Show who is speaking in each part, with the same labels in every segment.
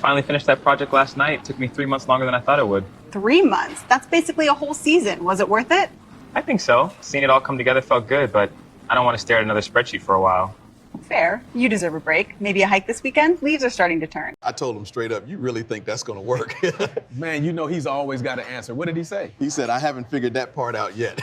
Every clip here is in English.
Speaker 1: finally finished that project last night. It took me 3 months longer than I thought it would.
Speaker 2: 3 months? That's basically a whole season. Was it worth it?
Speaker 1: I think so. Seeing it all come together felt good, but I don't want to stare at another spreadsheet for a while.
Speaker 2: Fair. You deserve a break. Maybe a hike this weekend? Leaves are starting to turn.
Speaker 3: I told him straight up, you really think that's gonna work?
Speaker 4: Man, you know he's always got an answer. What did he say?
Speaker 3: He said, I haven't figured that part out yet.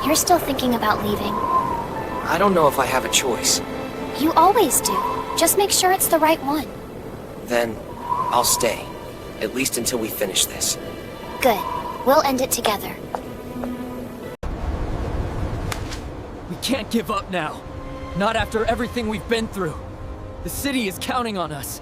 Speaker 5: You're still thinking about leaving.
Speaker 6: I don't know if I have a choice.
Speaker 5: You always do. Just make sure it's the right one.
Speaker 6: Then, I'll stay. At least until we finish this.
Speaker 5: Good. We'll end it together.
Speaker 7: We can't give up now. Not after everything we've been through. The city is counting on us.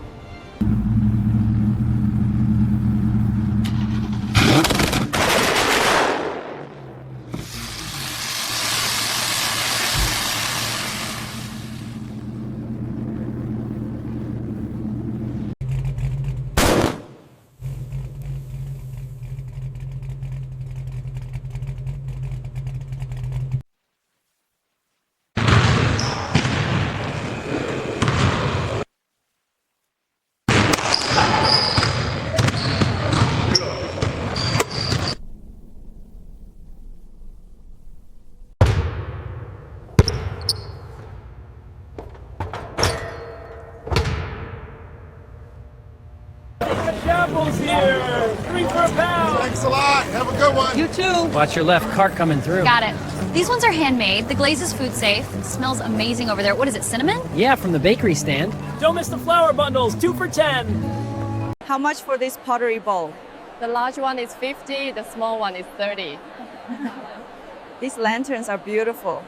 Speaker 8: Apples here! 3 for a pound!
Speaker 3: Thanks a lot. Have a good one.
Speaker 7: You too! Watch your left, cart coming through.
Speaker 9: Got it. These ones are handmade. The glaze is food safe. It smells amazing over there. What is it, cinnamon?
Speaker 7: Yeah, from the bakery stand.
Speaker 8: Don't miss the flower bundles, 2 for 10.
Speaker 10: How much for this pottery bowl?
Speaker 11: The large one is 50, the small one is 30.
Speaker 10: These lanterns are beautiful.